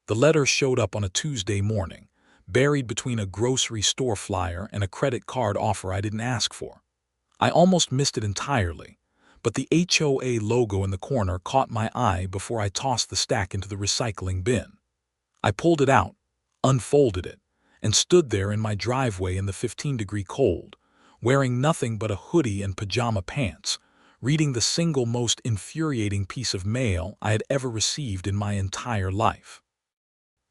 The letter showed up on a Tuesday morning, buried between a grocery store flyer and a credit card offer I didn't ask for. I almost missed it entirely, but the HOA logo in the corner caught my eye before I tossed the stack into the recycling bin. I pulled it out, unfolded it, and stood there in my driveway in the 15-degree cold, wearing nothing but a hoodie and pajama pants, reading the single most infuriating piece of mail I had ever received in my entire life.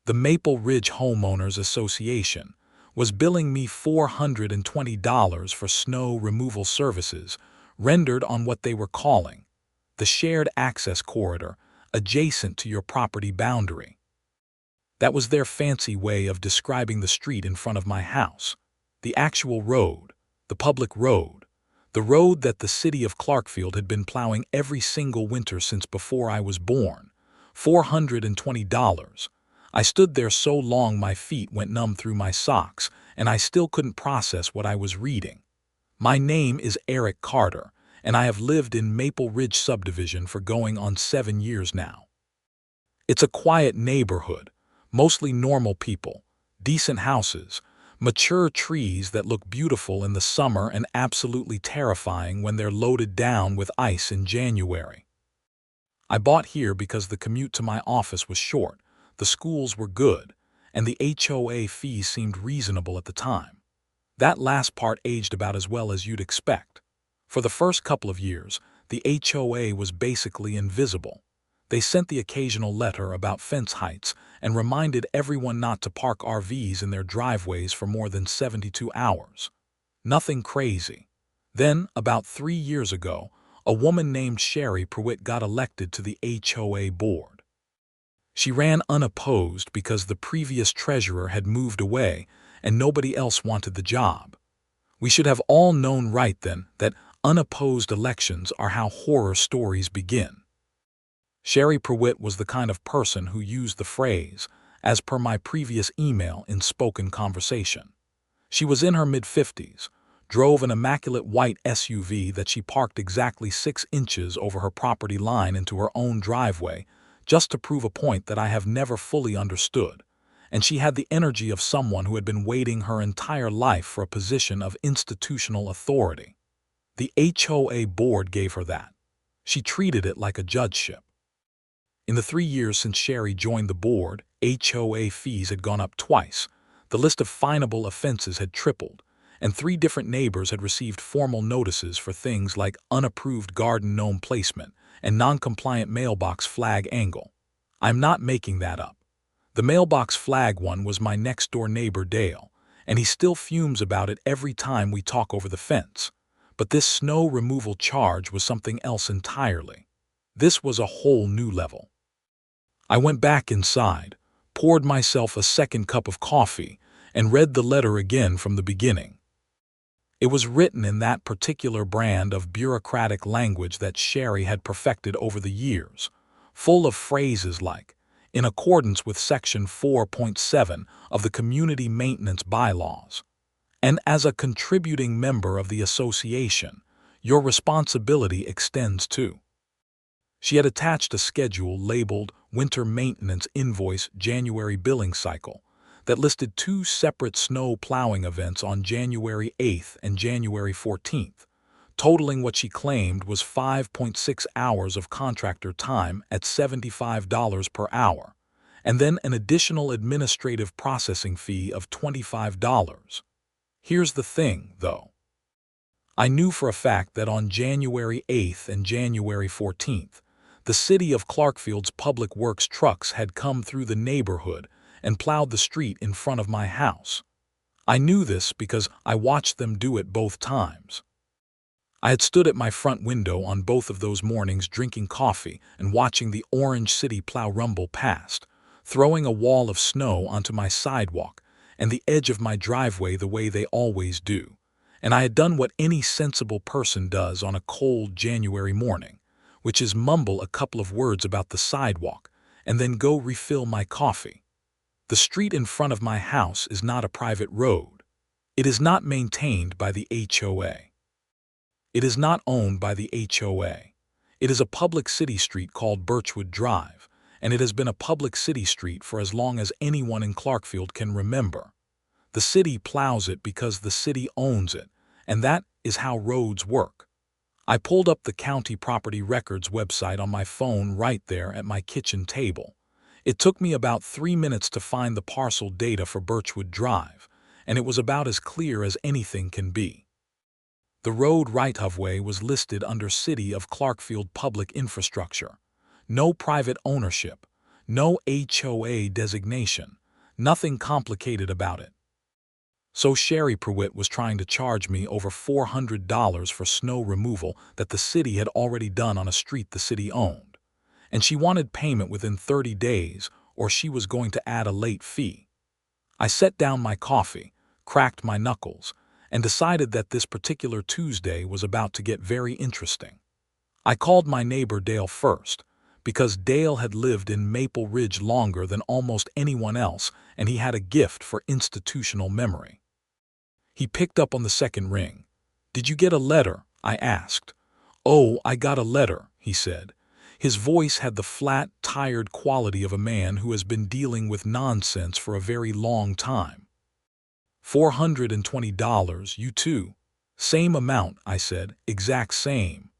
The Maple Ridge Homeowners Association was billing me $420 for snow removal services rendered on what they were calling the shared access corridor adjacent to your property boundary. That was their fancy way of describing the street in front of my house, the actual road, the public road, the road that the city of Clarkfield had been plowing every single winter since before I was born. $420. I stood there so long my feet went numb through my socks, and I still couldn't process what I was reading. My name is Eric Carter, and I have lived in Maple Ridge subdivision for going on 7 years now. It's a quiet neighborhood, mostly normal people, decent houses, mature trees that look beautiful in the summer and absolutely terrifying when they're loaded down with ice in January. I bought here because the commute to my office was short, the schools were good, and the HOA fees seemed reasonable at the time. That last part aged about as well as you'd expect. For the first couple of years, the HOA was basically invisible. They sent the occasional letter about fence heights and reminded everyone not to park RVs in their driveways for more than 72 hours. Nothing crazy. Then, about 3 years ago, a woman named Sherry Pruitt got elected to the HOA board. She ran unopposed because the previous treasurer had moved away and nobody else wanted the job. We should have all known right then that unopposed elections are how horror stories begin. Sherry Pruitt was the kind of person who used the phrase, as per my previous email, in spoken conversation. She was in her mid-50s, drove an immaculate white SUV that she parked exactly 6 inches over her property line into her own driveway, just to prove a point that I have never fully understood, and she had the energy of someone who had been waiting her entire life for a position of institutional authority. The HOA board gave her that. She treated it like a judgeship. In the 3 years since Sherry joined the board, HOA fees had gone up twice, the list of finable offenses had tripled, and 3 different neighbors had received formal notices for things like unapproved garden gnome placement and non-compliant mailbox flag angle. I'm not making that up. The mailbox flag one was my next-door neighbor Dale, and he still fumes about it every time we talk over the fence. But this snow removal charge was something else entirely. This was a whole new level. I went back inside, poured myself a second cup of coffee, and read the letter again from the beginning. It was written in that particular brand of bureaucratic language that Sherry had perfected over the years, full of phrases like, in accordance with Section 4.7 of the Community Maintenance Bylaws, and as a contributing member of the association, your responsibility extends to. She had attached a schedule labeled Winter Maintenance Invoice January Billing Cycle that listed 2 separate snow plowing events on January 8th and January 14th, totaling what she claimed was 5.6 hours of contractor time at $75 per hour, and then an additional administrative processing fee of $25. Here's the thing, though. I knew for a fact that on January 8th and January 14th, the city of Clarkfield's public works trucks had come through the neighborhood and plowed the street in front of my house. I knew this because I watched them do it both times. I had stood at my front window on both of those mornings drinking coffee and watching the Orange City plow rumble past, throwing a wall of snow onto my sidewalk and the edge of my driveway the way they always do, and I had done what any sensible person does on a cold January morning, which is mumble a couple of words about the sidewalk and then go refill my coffee. The street in front of my house is not a private road. It is not maintained by the HOA. It is not owned by the HOA. It is a public city street called Birchwood Drive, and it has been a public city street for as long as anyone in Clarkfield can remember. The city plows it because the city owns it, and that is how roads work. I pulled up the county property records website on my phone right there at my kitchen table. It took me about 3 minutes to find the parcel data for Birchwood Drive, and it was about as clear as anything can be. The road right-of-way was listed under City of Clarkfield Public Infrastructure. No private ownership, no HOA designation, nothing complicated about it. So Sherry Pruitt was trying to charge me over $400 for snow removal that the city had already done on a street the city owned. And she wanted payment within 30 days, or she was going to add a late fee. I set down my coffee, cracked my knuckles, and decided that this particular Tuesday was about to get very interesting. I called my neighbor Dale first, because Dale had lived in Maple Ridge longer than almost anyone else, and he had a gift for institutional memory. He picked up on the second ring. "Did you get a letter?" I asked. "Oh, I got a letter," he said. His voice had the flat, tired quality of a man who has been dealing with nonsense for a very long time. $420, you too. Same amount, I said, exact same.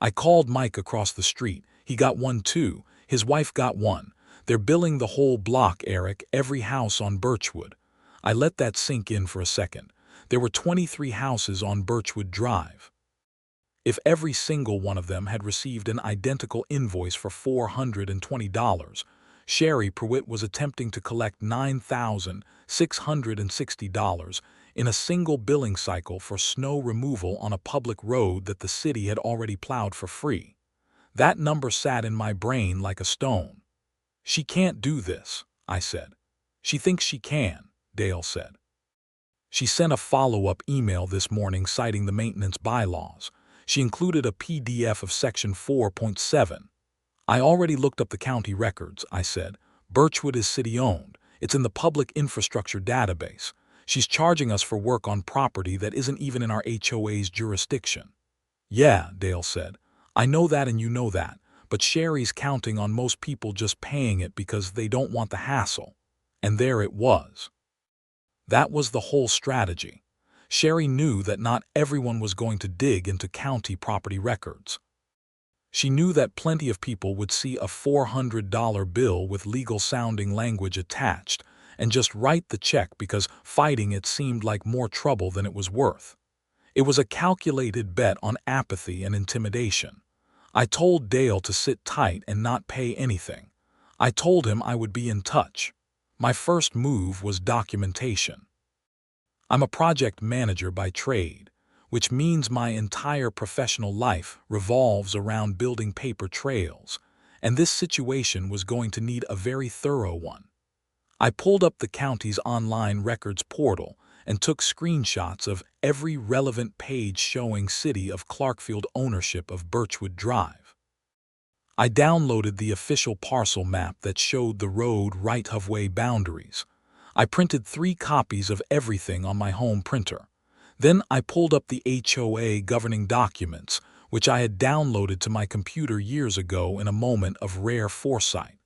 I called Mike across the street. He got one too. His wife got one. They're billing the whole block, Eric, every house on Birchwood. I let that sink in for a second. There were 23 houses on Birchwood Drive. If every single one of them had received an identical invoice for $420, Sherry Pruitt was attempting to collect $9,660 in a single billing cycle for snow removal on a public road that the city had already plowed for free. That number sat in my brain like a stone. "She can't do this," I said. "She thinks she can," Dale said. She sent a follow-up email this morning citing the maintenance bylaws. She included a PDF of Section 4.7. "I already looked up the county records," I said. "Birchwood is city-owned. It's in the public infrastructure database. She's charging us for work on property that isn't even in our HOA's jurisdiction." "Yeah," Dale said. "I know that and you know that, but Sherry's counting on most people just paying it because they don't want the hassle." And there it was. That was the whole strategy. Sherry knew that not everyone was going to dig into county property records. She knew that plenty of people would see a $400 bill with legal-sounding language attached and just write the check because fighting it seemed like more trouble than it was worth. It was a calculated bet on apathy and intimidation. I told Dale to sit tight and not pay anything. I told him I would be in touch. My first move was documentation. I'm a project manager by trade, which means my entire professional life revolves around building paper trails, and this situation was going to need a very thorough one. I pulled up the county's online records portal and took screenshots of every relevant page showing City of Clarkfield ownership of Birchwood Drive. I downloaded the official parcel map that showed the road right-of-way boundaries. I printed 3 copies of everything on my home printer. Then I pulled up the HOA governing documents, which I had downloaded to my computer years ago in a moment of rare foresight.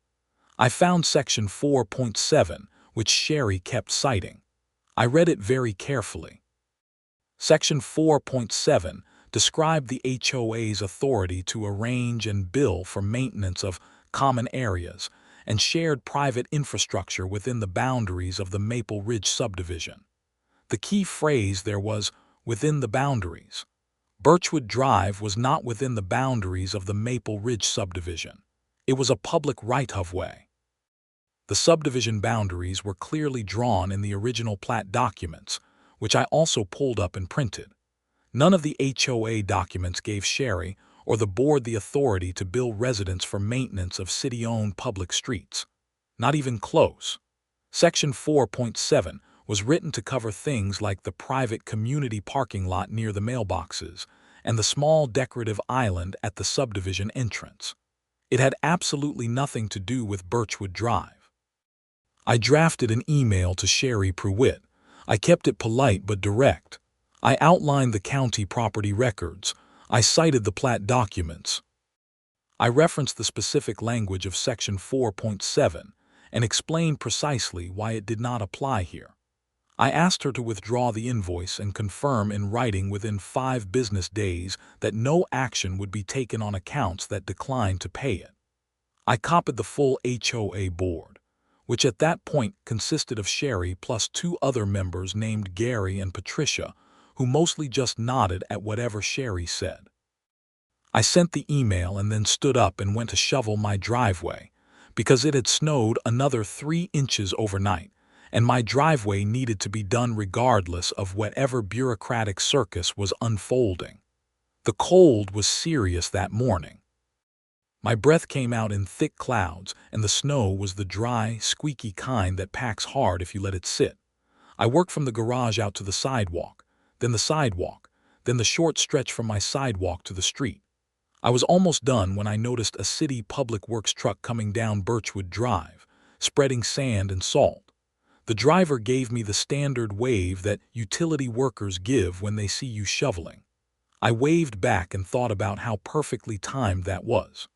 I found Section 4.7, which Sherry kept citing. I read it very carefully. Section 4.7 described the HOA's authority to arrange and bill for maintenance of common areas and shared private infrastructure within the boundaries of the Maple Ridge subdivision. The key phrase there was, "within the boundaries." Birchwood Drive was not within the boundaries of the Maple Ridge subdivision. It was a public right-of-way. The subdivision boundaries were clearly drawn in the original plat documents, which I also pulled up and printed. None of the HOA documents gave Sherry or the board the authority to bill residents for maintenance of city-owned public streets. Not even close. Section 4.7 was written to cover things like the private community parking lot near the mailboxes and the small decorative island at the subdivision entrance. It had absolutely nothing to do with Birchwood Drive. I drafted an email to Sherry Pruitt. I kept it polite but direct. I outlined the county property records. I cited the plat documents. I referenced the specific language of Section 4.7 and explained precisely why it did not apply here. I asked her to withdraw the invoice and confirm in writing within 5 business days that no action would be taken on accounts that declined to pay it. I copied the full HOA board, which at that point consisted of Sherry plus 2 other members named Gary and Patricia, who mostly just nodded at whatever Sherry said. I sent the email and then stood up and went to shovel my driveway, because it had snowed another 3 inches overnight, and my driveway needed to be done regardless of whatever bureaucratic circus was unfolding. The cold was serious that morning. My breath came out in thick clouds, and the snow was the dry, squeaky kind that packs hard if you let it sit. I worked from the garage out to the sidewalk, then the short stretch from my sidewalk to the street. I was almost done when I noticed a city public works truck coming down Birchwood Drive, spreading sand and salt. The driver gave me the standard wave that utility workers give when they see you shoveling. I waved back and thought about how perfectly timed that was.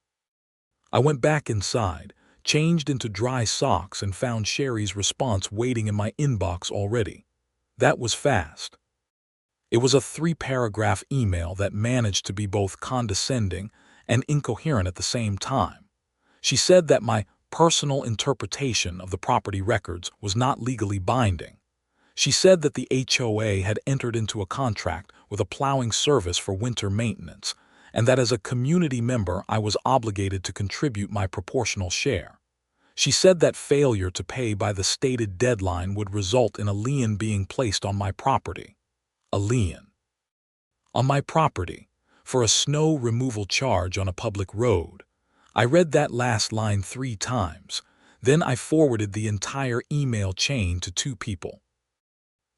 I went back inside, changed into dry socks, and found Sherry's response waiting in my inbox already. That was fast. It was a 3-paragraph email that managed to be both condescending and incoherent at the same time. She said that my personal interpretation of the property records was not legally binding. She said that the HOA had entered into a contract with a plowing service for winter maintenance, and that as a community member I was obligated to contribute my proportional share. She said that failure to pay by the stated deadline would result in a lien being placed on my property. A lien on my property for a snow removal charge on a public road. I read that last line 3 times. Then I forwarded the entire email chain to 2 people.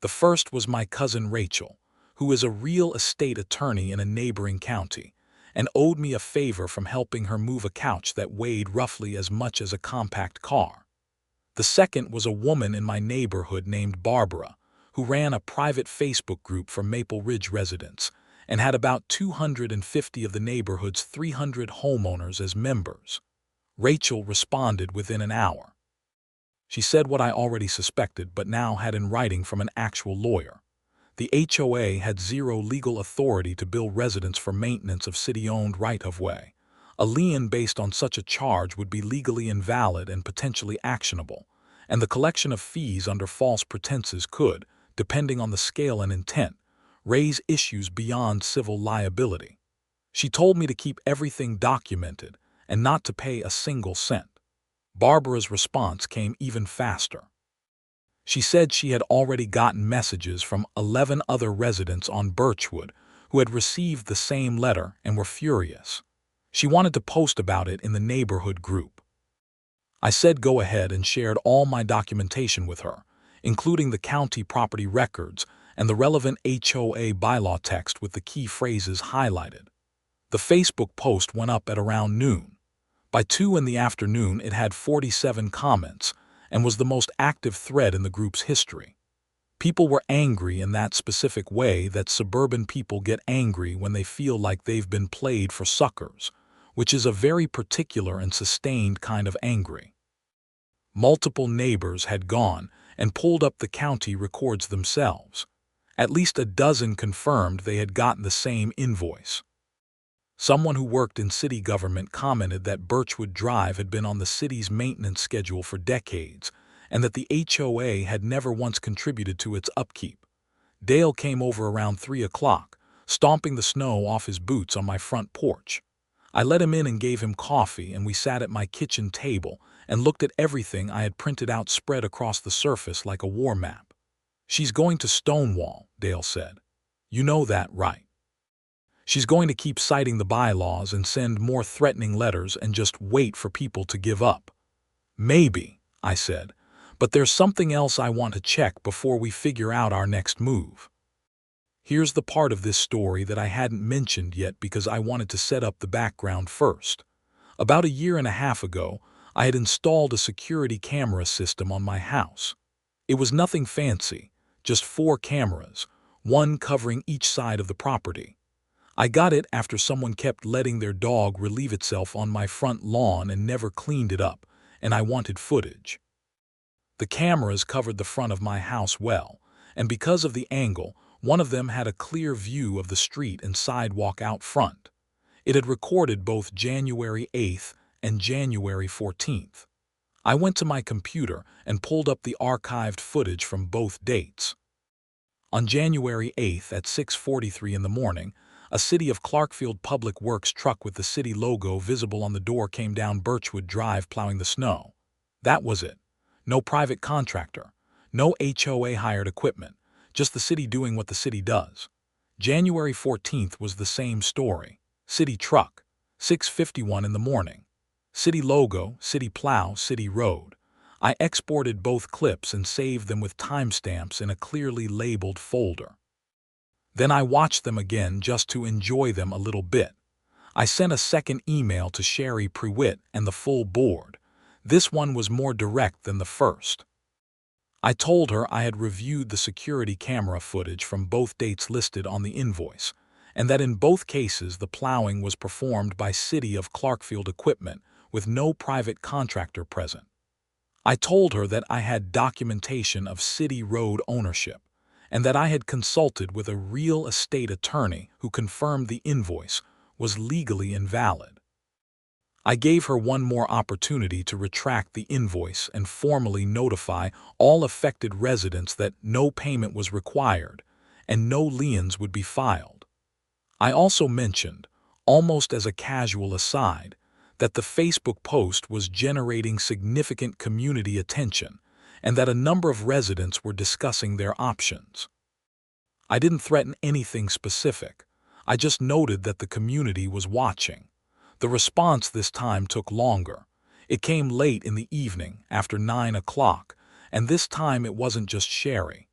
The first was my cousin Rachel, who is a real estate attorney in a neighboring county, and owed me a favor from helping her move a couch that weighed roughly as much as a compact car. The second was a woman in my neighborhood named Barbara, who ran a private Facebook group for Maple Ridge residents and had about 250 of the neighborhood's 300 homeowners as members. Rachel responded within an hour. She said what I already suspected but now had in writing from an actual lawyer. The HOA had 0 legal authority to bill residents for maintenance of city-owned right-of-way. A lien based on such a charge would be legally invalid and potentially actionable, and the collection of fees under false pretenses could, depending on the scale and intent, raise issues beyond civil liability. She told me to keep everything documented and not to pay a single cent. Barbara's response came even faster. She said she had already gotten messages from 11 other residents on Birchwood who had received the same letter and were furious. She wanted to post about it in the neighborhood group. I said go ahead and shared all my documentation with her, including the county property records and the relevant HOA bylaw text with the key phrases highlighted. The Facebook post went up at around noon. By 2 in the afternoon it had 47 comments and was the most active thread in the group's history. People were angry in that specific way that suburban people get angry when they feel like they've been played for suckers, which is a very particular and sustained kind of angry. Multiple neighbors had gone and pulled up the county records themselves. At least a dozen confirmed they had gotten the same invoice. Someone who worked in city government commented that Birchwood Drive had been on the city's maintenance schedule for decades, and that the HOA had never once contributed to its upkeep. Dale came over around 3 o'clock, stomping the snow off his boots on my front porch. I let him in and gave him coffee, and we sat at my kitchen table and looked at everything I had printed out spread across the surface like a war map. "She's going to stonewall," Dale said. "You know that, right? She's going to keep citing the bylaws and send more threatening letters and just wait for people to give up." "Maybe," I said, "but there's something else I want to check before we figure out our next move." Here's the part of this story that I hadn't mentioned yet because I wanted to set up the background first. About a year and a half ago, I had installed a security camera system on my house. It was nothing fancy, just 4 cameras, one covering each side of the property. I got it after someone kept letting their dog relieve itself on my front lawn and never cleaned it up, and I wanted footage. The cameras covered the front of my house well, and because of the angle, one of them had a clear view of the street and sidewalk out front. It had recorded both January 8th and January 14th. I went to my computer and pulled up the archived footage from both dates. On January 8th at 6:43 in the morning, a City of Clarkfield Public Works truck with the city logo visible on the door came down Birchwood Drive plowing the snow. That was it. No private contractor, no HOA hired equipment, just the city doing what the city does. January 14th was the same story. City truck, 6:51 in the morning. City logo, city plow, city road. I exported both clips and saved them with timestamps in a clearly labeled folder. Then I watched them again just to enjoy them a little bit. I sent a second email to Sherry Prewitt and the full board. This one was more direct than the first. I told her I had reviewed the security camera footage from both dates listed on the invoice, and that in both cases the plowing was performed by City of Clarkfield equipment with no private contractor present. I told her that I had documentation of city road ownership, and that I had consulted with a real estate attorney who confirmed the invoice was legally invalid. I gave her one more opportunity to retract the invoice and formally notify all affected residents that no payment was required and no liens would be filed. I also mentioned, almost as a casual aside, that the Facebook post was generating significant community attention and that a number of residents were discussing their options. I didn't threaten anything specific. I just noted that the community was watching. The response this time took longer. It came late in the evening, after 9 o'clock, and this time it wasn't just Sherry.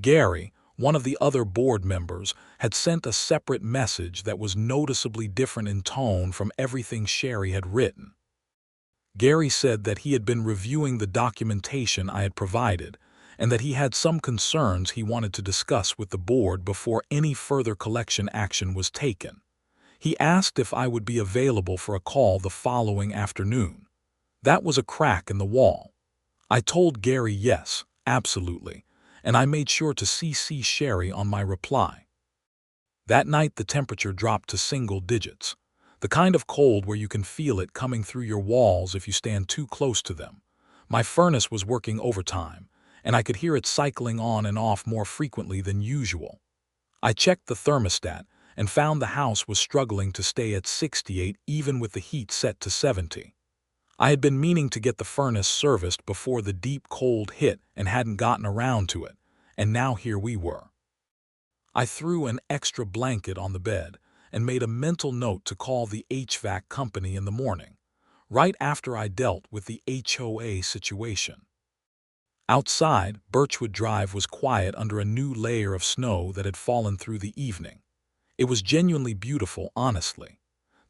Gary, one of the other board members, had sent a separate message that was noticeably different in tone from everything Sherry had written. Gary said that he had been reviewing the documentation I had provided and that he had some concerns he wanted to discuss with the board before any further collection action was taken. He asked if I would be available for a call the following afternoon. That was a crack in the wall. I told Gary yes, absolutely, and I made sure to CC Sherry on my reply. That night the temperature dropped to single digits, the kind of cold where you can feel it coming through your walls if you stand too close to them. My furnace was working overtime, and I could hear it cycling on and off more frequently than usual. I checked the thermostat and found the house was struggling to stay at 68 even with the heat set to 70. I had been meaning to get the furnace serviced before the deep cold hit and hadn't gotten around to it, and now here we were. I threw an extra blanket on the bed and made a mental note to call the HVAC company in the morning, right after I dealt with the HOA situation. Outside, Birchwood Drive was quiet under a new layer of snow that had fallen through the evening. It was genuinely beautiful, honestly.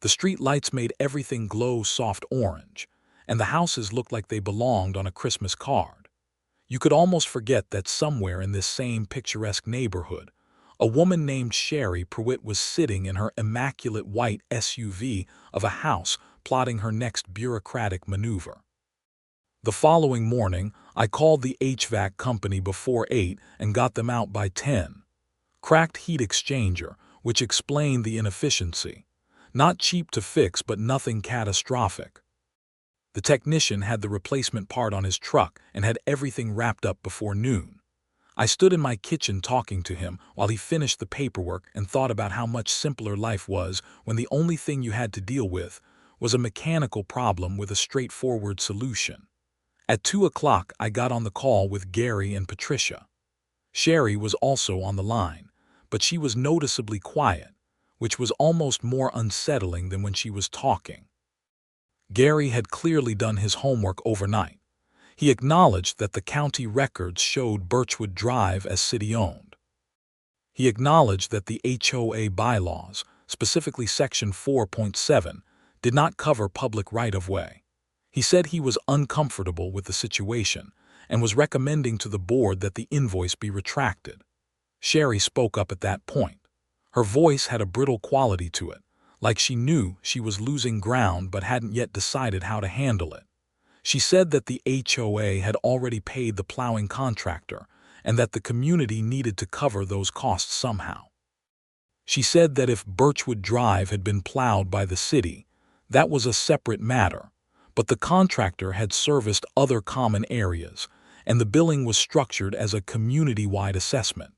The street lights made everything glow soft orange, and the houses looked like they belonged on a Christmas card. You could almost forget that somewhere in this same picturesque neighborhood, a woman named Sherry Prewitt was sitting in her immaculate white SUV of a house plotting her next bureaucratic maneuver. The following morning, I called the HVAC company before 8 and got them out by 10. Cracked heat exchanger, which explained the inefficiency. Not cheap to fix, but nothing catastrophic. The technician had the replacement part on his truck and had everything wrapped up before noon. I stood in my kitchen talking to him while he finished the paperwork and thought about how much simpler life was when the only thing you had to deal with was a mechanical problem with a straightforward solution. At 2 o'clock, I got on the call with Gary and Patricia. Sherry was also on the line, but she was noticeably quiet, which was almost more unsettling than when she was talking. Gary had clearly done his homework overnight. He acknowledged that the county records showed Birchwood Drive as city-owned. He acknowledged that the HOA bylaws, specifically Section 4.7, did not cover public right-of-way. He said he was uncomfortable with the situation and was recommending to the board that the invoice be retracted. Sherry spoke up at that point. Her voice had a brittle quality to it, like she knew she was losing ground but hadn't yet decided how to handle it. She said that the HOA had already paid the plowing contractor and that the community needed to cover those costs somehow. She said that if Birchwood Drive had been plowed by the city, that was a separate matter, but the contractor had serviced other common areas, and the billing was structured as a community-wide assessment.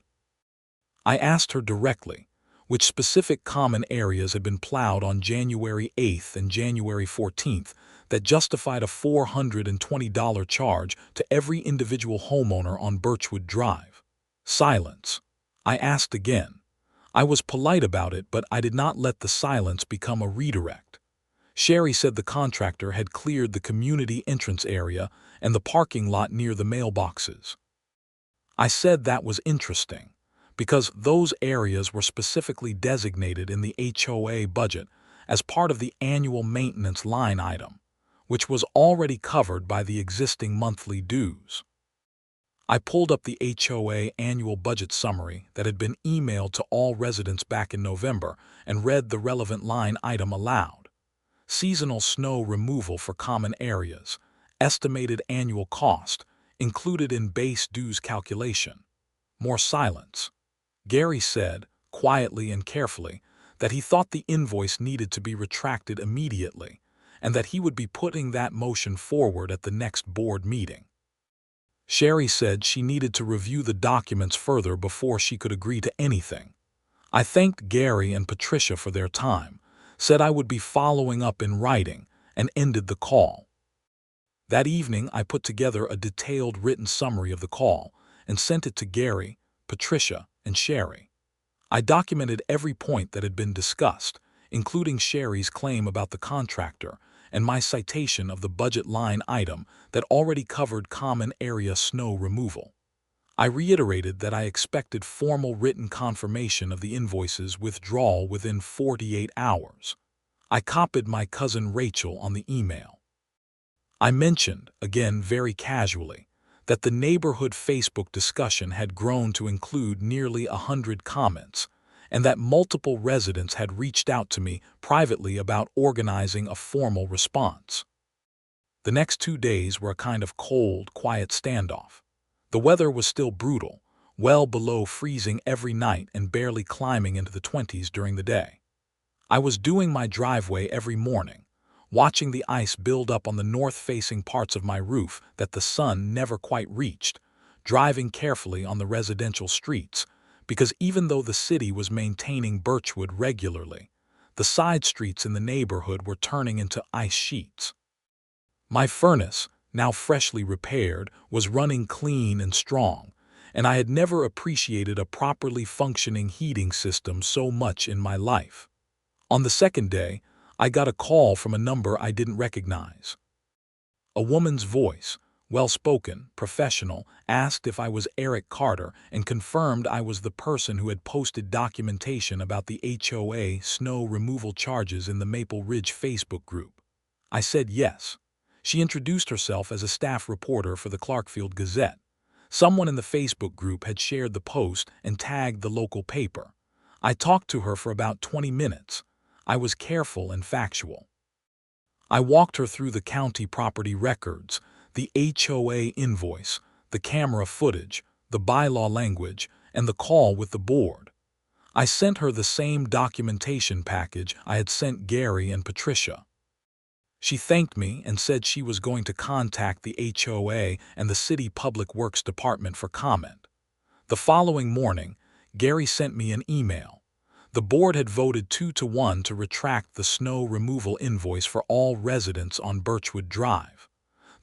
I asked her directly which specific common areas had been plowed on January 8th and January 14th that justified a $420 charge to every individual homeowner on Birchwood Drive. Silence. I asked again. I was polite about it, but I did not let the silence become a redirect. Sherry said the contractor had cleared the community entrance area and the parking lot near the mailboxes. I said that was interesting, because those areas were specifically designated in the HOA budget as part of the annual maintenance line item, which was already covered by the existing monthly dues. I pulled up the HOA annual budget summary that had been emailed to all residents back in November and read the relevant line item aloud. Seasonal snow removal for common areas, estimated annual cost, included in base dues calculation. More silence. Gary said, quietly and carefully, that he thought the invoice needed to be retracted immediately and that he would be putting that motion forward at the next board meeting. Sherry said she needed to review the documents further before she could agree to anything. I thanked Gary and Patricia for their time, said I would be following up in writing, and ended the call. That evening, I put together a detailed written summary of the call and sent it to Gary, Patricia, and Sherry. I documented every point that had been discussed, including Sherry's claim about the contractor and my citation of the budget line item that already covered common area snow removal. I reiterated that I expected formal written confirmation of the invoice's withdrawal within 48 hours. I copied my cousin Rachel on the email. I mentioned, again very casually, that the neighborhood Facebook discussion had grown to include nearly 100 comments, and that multiple residents had reached out to me privately about organizing a formal response. The next 2 days were a kind of cold, quiet standoff. The weather was still brutal, well below freezing every night and barely climbing into the 20s during the day. I was doing my driveway every morning, watching the ice build up on the north-facing parts of my roof that the sun never quite reached, driving carefully on the residential streets, because even though the city was maintaining Birchwood regularly, the side streets in the neighborhood were turning into ice sheets. My furnace, now freshly repaired, was running clean and strong, and I had never appreciated a properly functioning heating system so much in my life. On the second day, I got a call from a number I didn't recognize. A woman's voice, well-spoken, professional, asked if I was Eric Carter and confirmed I was the person who had posted documentation about the HOA snow removal charges in the Maple Ridge Facebook group. I said yes. She introduced herself as a staff reporter for the Clarkfield Gazette. Someone in the Facebook group had shared the post and tagged the local paper. I talked to her for about 20 minutes. I was careful and factual. I walked her through the county property records, the HOA invoice, the camera footage, the bylaw language, and the call with the board. I sent her the same documentation package I had sent Gary and Patricia. She thanked me and said she was going to contact the HOA and the City Public Works Department for comment. The following morning, Gary sent me an email. The board had voted 2-1 to retract the snow removal invoice for all residents on Birchwood Drive.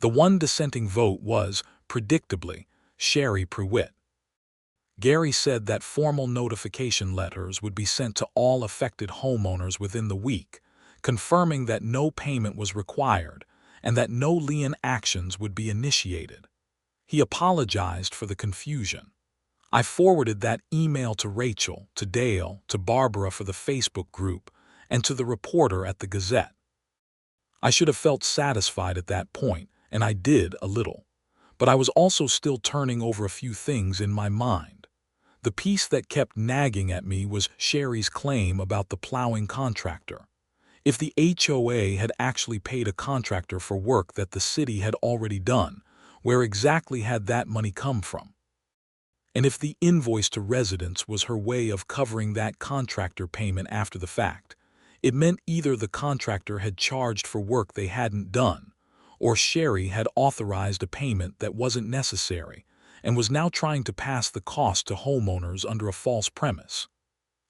The one dissenting vote was, predictably, Sherry Pruitt. Gary said that formal notification letters would be sent to all affected homeowners within the week, confirming that no payment was required and that no lien actions would be initiated. He apologized for the confusion. I forwarded that email to Rachel, to Dale, to Barbara for the Facebook group, and to the reporter at the Gazette. I should have felt satisfied at that point, and I did a little. But I was also still turning over a few things in my mind. The piece that kept nagging at me was Sherry's claim about the plowing contractor. If the HOA had actually paid a contractor for work that the city had already done, where exactly had that money come from? And if the invoice to residents was her way of covering that contractor payment after the fact, it meant either the contractor had charged for work they hadn't done, or Sherry had authorized a payment that wasn't necessary and was now trying to pass the cost to homeowners under a false premise.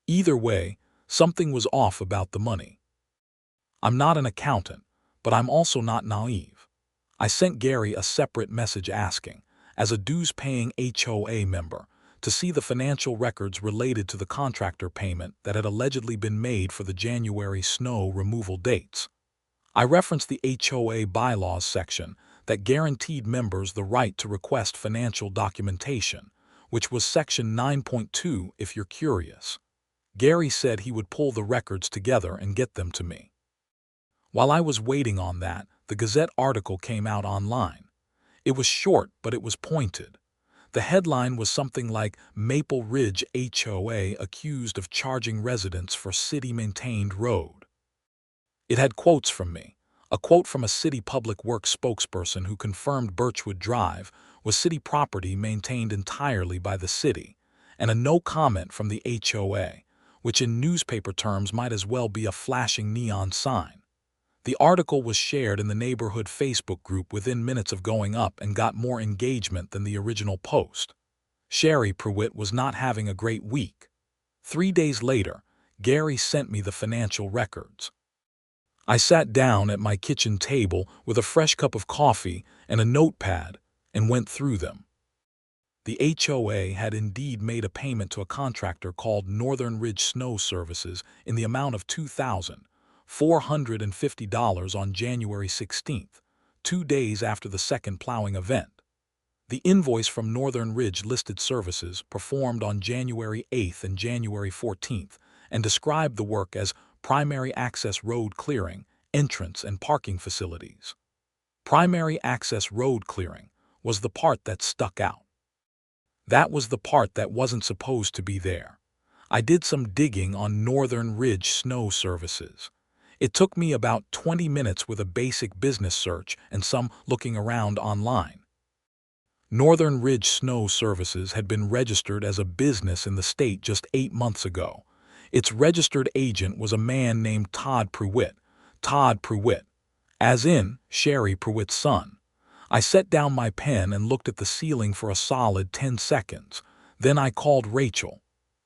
Either way, something was off about the money. I'm not an accountant, but I'm also not naive. I sent Gary a separate message asking, as a dues-paying HOA member, to see the financial records related to the contractor payment that had allegedly been made for the January snow removal dates. I referenced the HOA bylaws section that guaranteed members the right to request financial documentation, which was Section 9.2 if you're curious. Gary said he would pull the records together and get them to me. While I was waiting on that, the Gazette article came out online. It was short, but it was pointed. The headline was something like Maple Ridge HOA accused of charging residents for city-maintained road. It had quotes from me. A quote from a city public works spokesperson who confirmed Birchwood Drive was city property maintained entirely by the city, and a no comment from the HOA, which in newspaper terms might as well be a flashing neon sign. The article was shared in the neighborhood Facebook group within minutes of going up and got more engagement than the original post. Sherry Pruitt was not having a great week. 3 days later, Gary sent me the financial records. I sat down at my kitchen table with a fresh cup of coffee and a notepad and went through them. The HOA had indeed made a payment to a contractor called Northern Ridge Snow Services in the amount of $2,450 on January 16th, 2 days after the second plowing event. The invoice from Northern Ridge listed services performed on January 8th and January 14th and described the work as primary access road clearing, entrance and parking facilities. Primary access road clearing was the part that stuck out. That was the part that wasn't supposed to be there. I did some digging on Northern Ridge Snow Services. It took me about 20 minutes with a basic business search and some looking around online. Northern Ridge Snow Services had been registered as a business in the state just 8 months ago. Its registered agent was a man named Todd Pruitt, as in Sherry Pruitt's son. I set down my pen and looked at the ceiling for a solid 10 seconds. Then I called Rachel.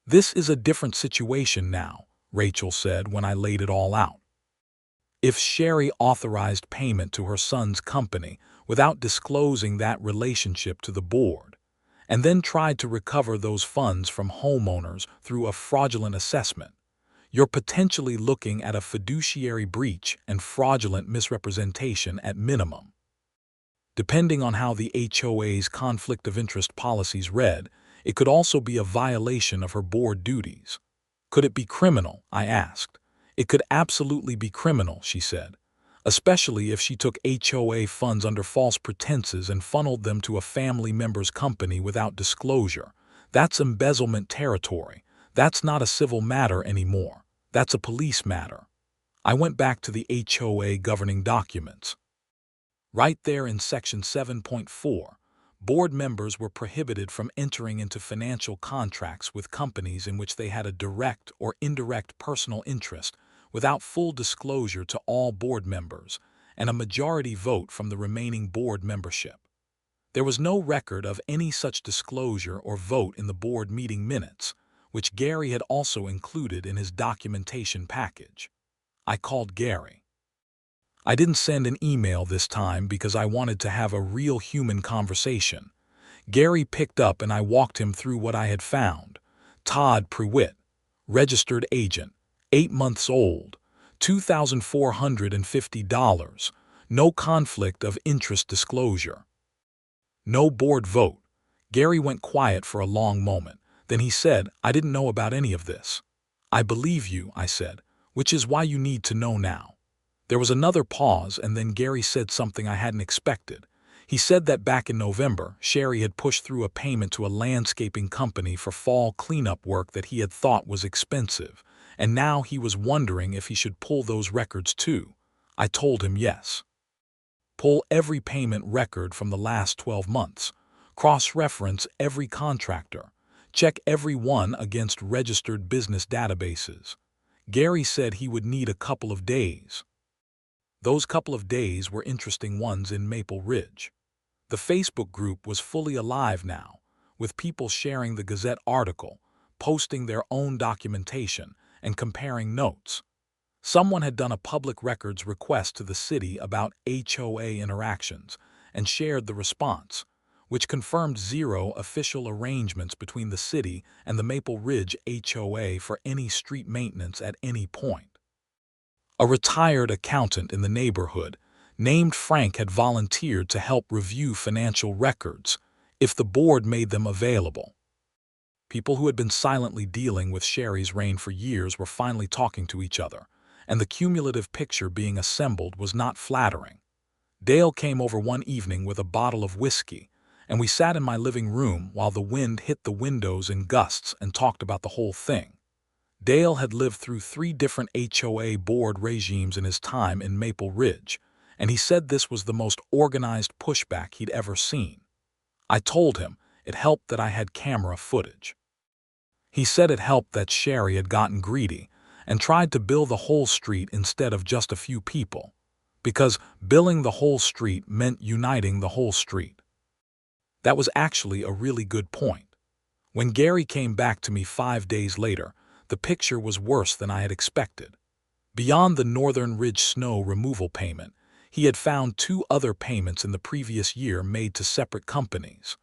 "This is a different situation now," Rachel said when I laid it all out. If Sherry authorized payment to her son's company without disclosing that relationship to the board, and then tried to recover those funds from homeowners through a fraudulent assessment, you're potentially looking at a fiduciary breach and fraudulent misrepresentation at minimum. Depending on how the HOA's conflict of interest policies read, it could also be a violation of her board duties. Could it be criminal? I asked. It could absolutely be criminal, she said, especially if she took HOA funds under false pretenses and funneled them to a family member's company without disclosure. That's embezzlement territory. That's not a civil matter anymore. That's a police matter. I went back to the HOA governing documents. Right there in Section 7.4, board members were prohibited from entering into financial contracts with companies in which they had a direct or indirect personal interest without full disclosure to all board members and a majority vote from the remaining board membership. There was no record of any such disclosure or vote in the board meeting minutes, which Gary had also included in his documentation package. I called Gary. I didn't send an email this time because I wanted to have a real human conversation. Gary picked up and I walked him through what I had found. Todd Pruitt, registered agent, 8 months old, $2,450, no conflict of interest disclosure. No board vote. Gary went quiet for a long moment. Then he said, "I didn't know about any of this." "I believe you," I said, "which is why you need to know now." There was another pause, and then Gary said something I hadn't expected. He said that back in November, Sherry had pushed through a payment to a landscaping company for fall cleanup work that he had thought was expensive, and now he was wondering if he should pull those records too. I told him yes. Pull every payment record from the last 12 months. Cross-reference every contractor. Check every one against registered business databases. Gary said he would need a couple of days. Those couple of days were interesting ones in Maple Ridge. The Facebook group was fully alive now, with people sharing the Gazette article, posting their own documentation, and comparing notes. Someone had done a public records request to the city about HOA interactions and shared the response, which confirmed zero official arrangements between the city and the Maple Ridge HOA for any street maintenance at any point. A retired accountant in the neighborhood named Frank had volunteered to help review financial records if the board made them available. People who had been silently dealing with Sherry's reign for years were finally talking to each other, and the cumulative picture being assembled was not flattering. Dale came over one evening with a bottle of whiskey, and we sat in my living room while the wind hit the windows in gusts and talked about the whole thing. Dale had lived through 3 different HOA board regimes in his time in Maple Ridge, and he said this was the most organized pushback he'd ever seen. I told him it helped that I had camera footage. He said it helped that Sherry had gotten greedy and tried to bill the whole street instead of just a few people, because billing the whole street meant uniting the whole street. That was actually a really good point. When Gary came back to me 5 days later, the picture was worse than I had expected. Beyond the Northern Ridge snow removal payment, he had found 2 other payments in the previous year made to separate companies.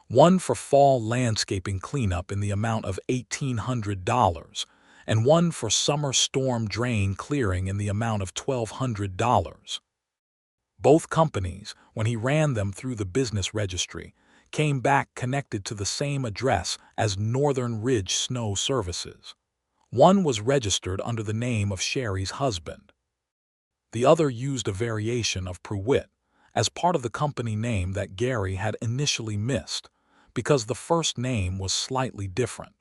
One for fall landscaping cleanup in the amount of $1,800, and one for summer storm drain clearing in the amount of $1,200. Both companies, when he ran them through the business registry, came back connected to the same address as Northern Ridge Snow Services. One was registered under the name of Sherry's husband. The other used a variation of Pruitt as part of the company name that Gary had initially missed, because the first name was slightly different.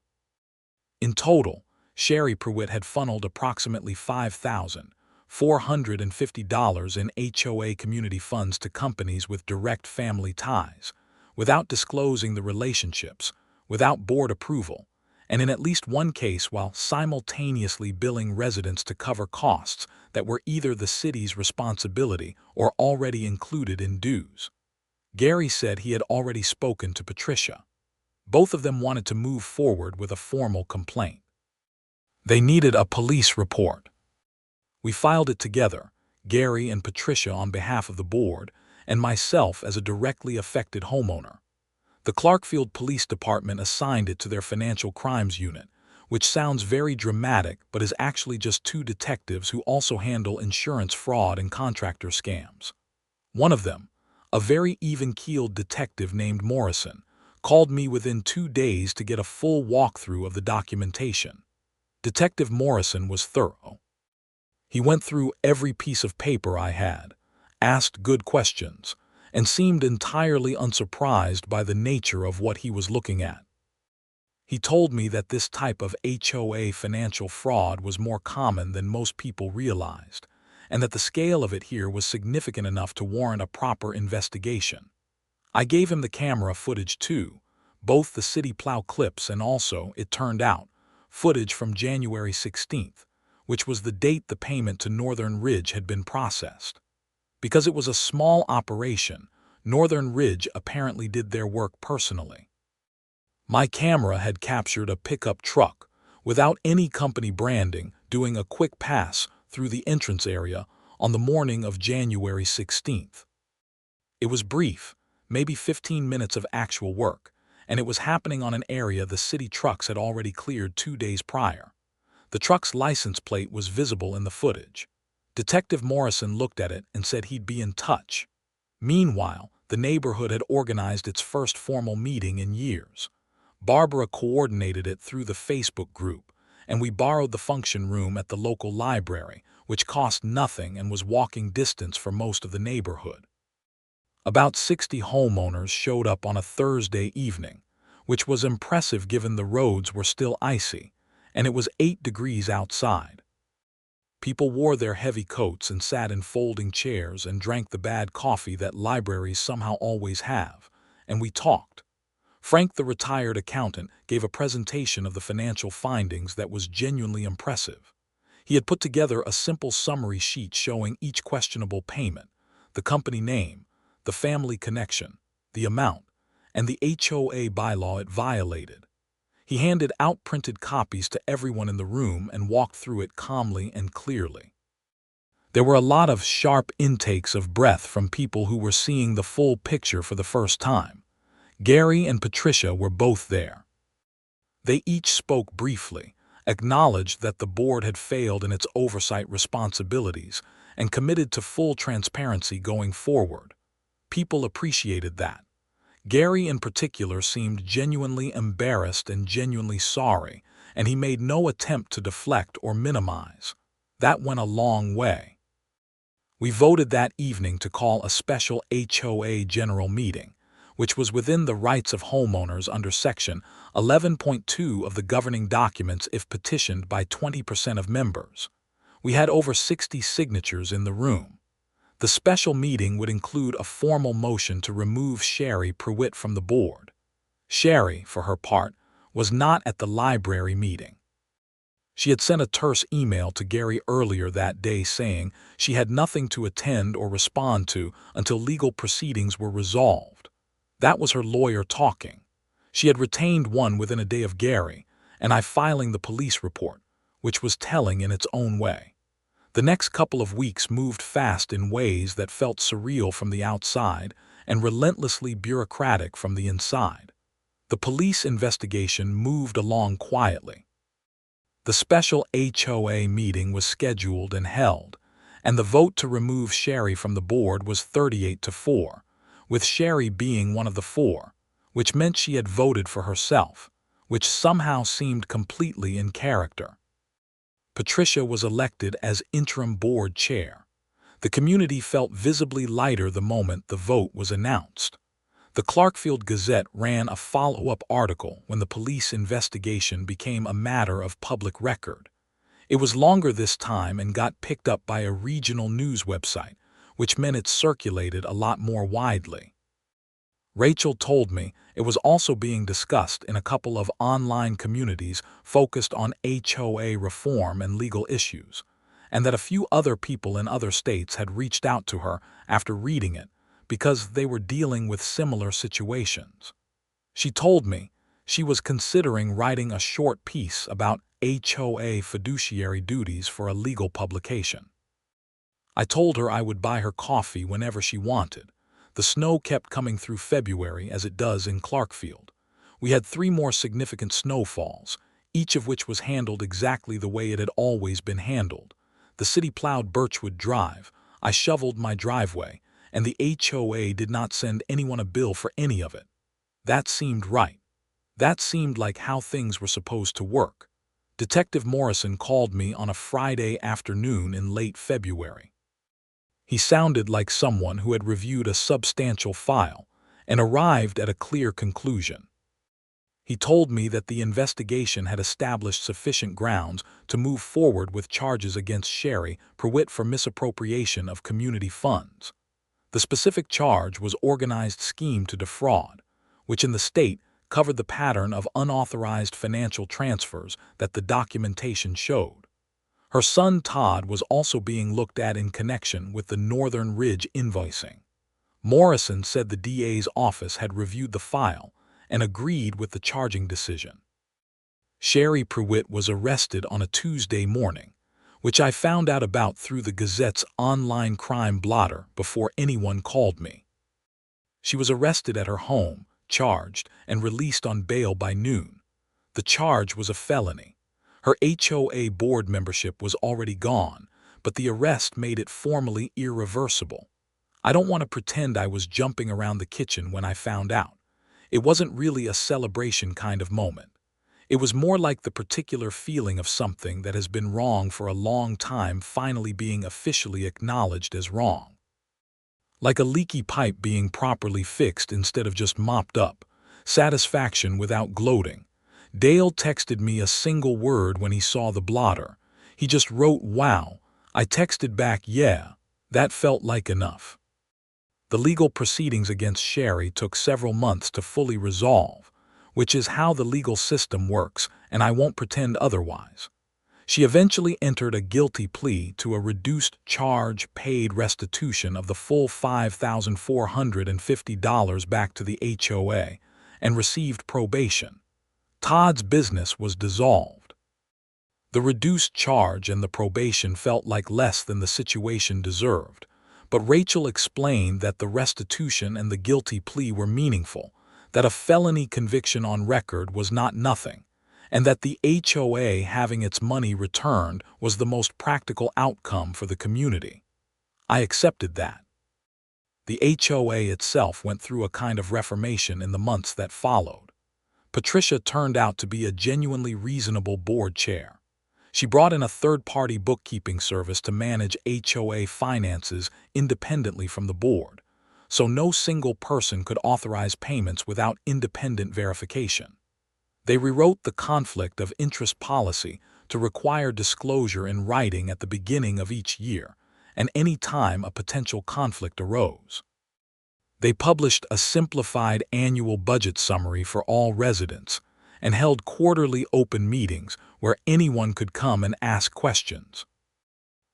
In total, Sherry Pruitt had funneled approximately $5,450 in HOA community funds to companies with direct family ties, without disclosing the relationships, without board approval, and in at least one case while simultaneously billing residents to cover costs that were either the city's responsibility or already included in dues. Gary said he had already spoken to Patricia. Both of them wanted to move forward with a formal complaint. They needed a police report. We filed it together, Gary and Patricia on behalf of the board, and myself as a directly affected homeowner. The Clarkfield Police Department assigned it to their Financial Crimes Unit, which sounds very dramatic but is actually just 2 detectives who also handle insurance fraud and contractor scams. One of them, a very even-keeled detective named Morrison, called me within 2 days to get a full walkthrough of the documentation. Detective Morrison was thorough. He went through every piece of paper I had, asked good questions, and seemed entirely unsurprised by the nature of what he was looking at. He told me that this type of HOA financial fraud was more common than most people realized, and that the scale of it here was significant enough to warrant a proper investigation. I gave him the camera footage too, both the city plow clips and also, it turned out, footage from January 16th, which was the date the payment to Northern Ridge had been processed. Because it was a small operation, Northern Ridge apparently did their work personally. My camera had captured a pickup truck, without any company branding, doing a quick pass through the entrance area on the morning of January 16th. It was brief, maybe 15 minutes of actual work, and it was happening on an area the city trucks had already cleared 2 days prior. The truck's license plate was visible in the footage. Detective Morrison looked at it and said he'd be in touch. Meanwhile, the neighborhood had organized its first formal meeting in years. Barbara coordinated it through the Facebook group, and we borrowed the function room at the local library, which cost nothing and was walking distance for most of the neighborhood. About 60 homeowners showed up on a Thursday evening, which was impressive given the roads were still icy, and it was 8 degrees outside. People wore their heavy coats and sat in folding chairs and drank the bad coffee that libraries somehow always have, and we talked. Frank, the retired accountant, gave a presentation of the financial findings that was genuinely impressive. He had put together a simple summary sheet showing each questionable payment, the company name, the family connection, the amount, and the HOA bylaw it violated. He handed out printed copies to everyone in the room and walked through it calmly and clearly. There were a lot of sharp intakes of breath from people who were seeing the full picture for the first time. Gary and Patricia were both there. They each spoke briefly, acknowledged that the board had failed in its oversight responsibilities, and committed to full transparency going forward. People appreciated that. Gary in particular seemed genuinely embarrassed and genuinely sorry, and he made no attempt to deflect or minimize. That went a long way. We voted that evening to call a special HOA general meeting, which was within the rights of homeowners under Section 11.2 of the governing documents if petitioned by 20% of members. We had over 60 signatures in the room. The special meeting would include a formal motion to remove Sherry Pruitt from the board. Sherry, for her part, was not at the library meeting. She had sent a terse email to Gary earlier that day saying she had nothing to attend or respond to until legal proceedings were resolved. That was her lawyer talking. She had retained one within a day of Gary, and I filing the police report, which was telling in its own way. The next couple of weeks moved fast in ways that felt surreal from the outside and relentlessly bureaucratic from the inside. The police investigation moved along quietly. The special HOA meeting was scheduled and held, and the vote to remove Sherry from the board was 38-4, with Sherry being one of the 4, which meant she had voted for herself, which somehow seemed completely in character. Patricia was elected as interim board chair. The community felt visibly lighter the moment the vote was announced. The Clarkfield Gazette ran a follow-up article when the police investigation became a matter of public record. It was longer this time and got picked up by a regional news website, which meant it circulated a lot more widely. Rachel told me it was also being discussed in a couple of online communities focused on HOA reform and legal issues, and that a few other people in other states had reached out to her after reading it because they were dealing with similar situations. She told me she was considering writing a short piece about HOA fiduciary duties for a legal publication. I told her I would buy her coffee whenever she wanted. The snow kept coming through February as it does in Clarkfield. We had 3 more significant snowfalls, each of which was handled exactly the way it had always been handled. The city plowed Birchwood Drive, I shoveled my driveway, and the HOA did not send anyone a bill for any of it. That seemed right. That seemed like how things were supposed to work. Detective Morrison called me on a Friday afternoon in late February. He sounded like someone who had reviewed a substantial file and arrived at a clear conclusion. He told me that the investigation had established sufficient grounds to move forward with charges against Sherry Pruitt for misappropriation of community funds. The specific charge was organized scheme to defraud, which in the state covered the pattern of unauthorized financial transfers that the documentation showed. Her son Todd was also being looked at in connection with the Northern Ridge invoicing. Morrison said the DA's office had reviewed the file and agreed with the charging decision. Sherry Pruitt was arrested on a Tuesday morning, which I found out about through the Gazette's online crime blotter before anyone called me. She was arrested at her home, charged, and released on bail by noon. The charge was a felony. Her HOA board membership was already gone, but the arrest made it formally irreversible. I don't want to pretend I was jumping around the kitchen when I found out. It wasn't really a celebration kind of moment. It was more like the particular feeling of something that has been wrong for a long time finally being officially acknowledged as wrong. Like a leaky pipe being properly fixed instead of just mopped up. Satisfaction without gloating. Dale texted me a single word when he saw the blotter. He just wrote, "Wow." I texted back, "Yeah." That felt like enough. The legal proceedings against Sherry took several months to fully resolve, which is how the legal system works, and I won't pretend otherwise. She eventually entered a guilty plea to a reduced charge, paid restitution of the full $5,450 back to the HOA, and received probation. Todd's business was dissolved. The reduced charge and the probation felt like less than the situation deserved, but Rachel explained that the restitution and the guilty plea were meaningful, that a felony conviction on record was not nothing, and that the HOA having its money returned was the most practical outcome for the community. I accepted that. The HOA itself went through a kind of reformation in the months that followed. Patricia turned out to be a genuinely reasonable board chair. She brought in a third-party bookkeeping service to manage HOA finances independently from the board, so no single person could authorize payments without independent verification. They rewrote the conflict of interest policy to require disclosure in writing at the beginning of each year, and any time a potential conflict arose. They published a simplified annual budget summary for all residents and held quarterly open meetings where anyone could come and ask questions.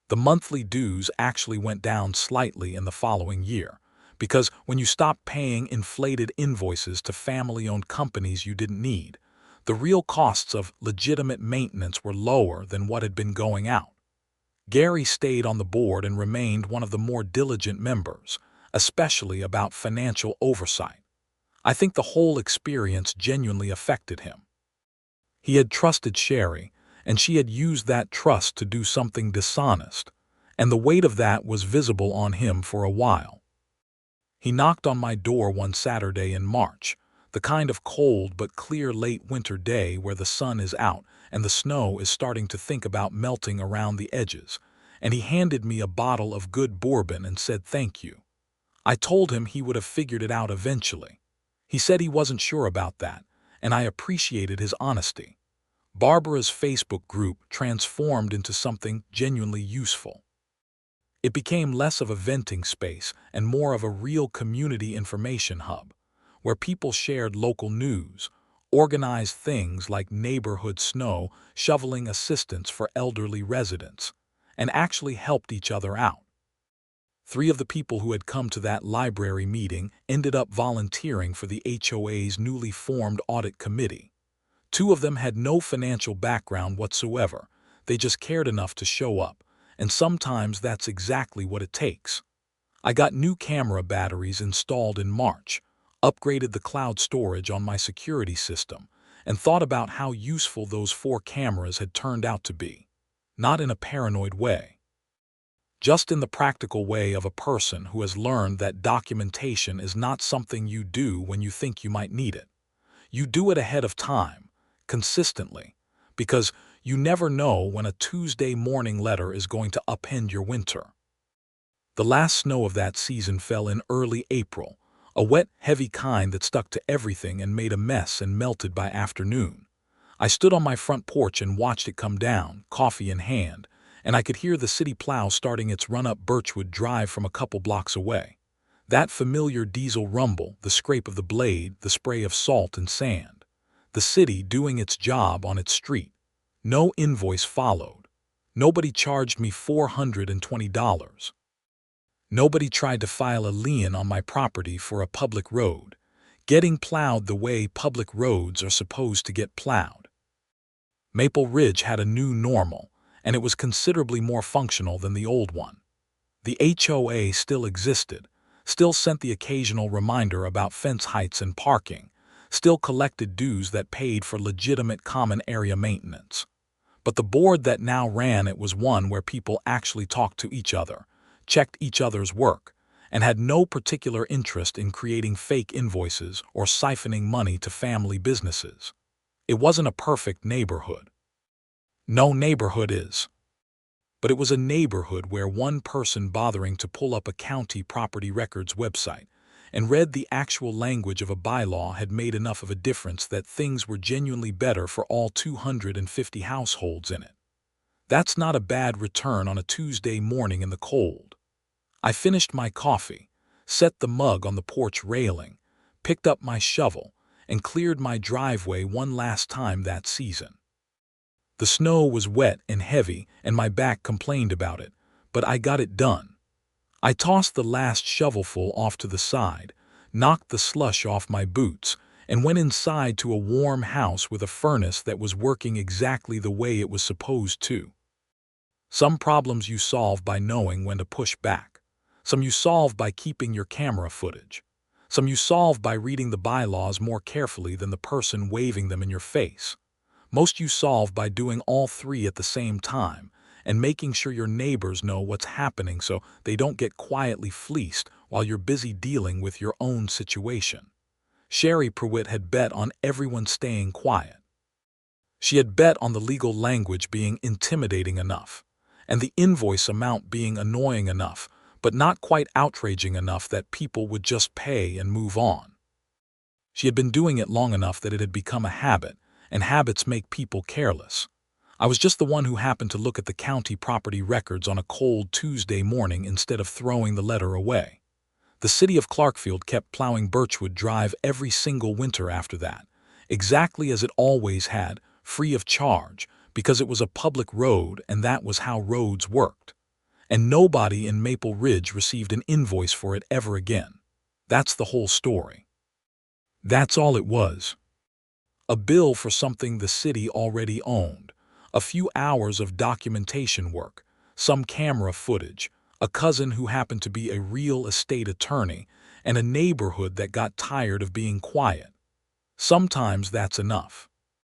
The monthly dues actually went down slightly in the following year, because when you stopped paying inflated invoices to family-owned companies you didn't need, the real costs of legitimate maintenance were lower than what had been going out. Gary stayed on the board and remained one of the more diligent members, especially about financial oversight. I think the whole experience genuinely affected him. He had trusted Sherry, and she had used that trust to do something dishonest, and the weight of that was visible on him for a while. He knocked on my door one Saturday in March, the kind of cold but clear late winter day where the sun is out and the snow is starting to think about melting around the edges, and he handed me a bottle of good bourbon and said thank you. I told him he would have figured it out eventually. He said he wasn't sure about that, and I appreciated his honesty. Barbara's Facebook group transformed into something genuinely useful. It became less of a venting space and more of a real community information hub, where people shared local news, organized things like neighborhood snow shoveling assistance for elderly residents, and actually helped each other out. 3 of the people who had come to that library meeting ended up volunteering for the HOA's newly formed audit committee. 2 of them had no financial background whatsoever. They just cared enough to show up, and sometimes that's exactly what it takes. I got new camera batteries installed in March, upgraded the cloud storage on my security system, and thought about how useful those 4 cameras had turned out to be. Not in a paranoid way. Just in the practical way of a person who has learned that documentation is not something you do when you think you might need it. You do it ahead of time, consistently, because you never know when a Tuesday morning letter is going to upend your winter. The last snow of that season fell in early April, a wet, heavy kind that stuck to everything and made a mess and melted by afternoon. I stood on my front porch and watched it come down, coffee in hand, and I could hear the city plow starting its run-up Birchwood Drive from a couple blocks away. That familiar diesel rumble, the scrape of the blade, the spray of salt and sand. The city doing its job on its street. No invoice followed. Nobody charged me $420. Nobody tried to file a lien on my property for a public road, getting plowed the way public roads are supposed to get plowed. Maple Ridge had a new normal, and it was considerably more functional than the old one. The HOA still existed, still sent the occasional reminder about fence heights and parking, still collected dues that paid for legitimate common area maintenance. But the board that now ran it was one where people actually talked to each other, checked each other's work, and had no particular interest in creating fake invoices or siphoning money to family businesses. It wasn't a perfect neighborhood. No neighborhood is. but it was a neighborhood where one person bothering to pull up a county property records website and read the actual language of a bylaw had made enough of a difference that things were genuinely better for all 250 households in it. That's not a bad return on a Tuesday morning in the cold. I finished my coffee, set the mug on the porch railing, picked up my shovel, and cleared my driveway one last time that season. The snow was wet and heavy, and my back complained about it, but I got it done. I tossed the last shovelful off to the side, knocked the slush off my boots, and went inside to a warm house with a furnace that was working exactly the way it was supposed to. Some problems you solve by knowing when to push back. Some you solve by keeping your camera footage. Some you solve by reading the bylaws more carefully than the person waving them in your face. Most you solve by doing all three at the same time and making sure your neighbors know what's happening so they don't get quietly fleeced while you're busy dealing with your own situation. Sherry Pruitt had bet on everyone staying quiet. She had bet on the legal language being intimidating enough, and the invoice amount being annoying enough, but not quite outraging enough that people would just pay and move on. She had been doing it long enough that it had become a habit, and habits make people careless. I was just the one who happened to look at the county property records on a cold Tuesday morning instead of throwing the letter away. The city of Clarkfield kept plowing Birchwood Drive every single winter after that, exactly as it always had, free of charge, because it was a public road and that was how roads worked. And nobody in Maple Ridge received an invoice for it ever again. That's the whole story. That's all it was. A bill for something the city already owned, a few hours of documentation work, some camera footage, a cousin who happened to be a real estate attorney, and a neighborhood that got tired of being quiet. Sometimes that's enough.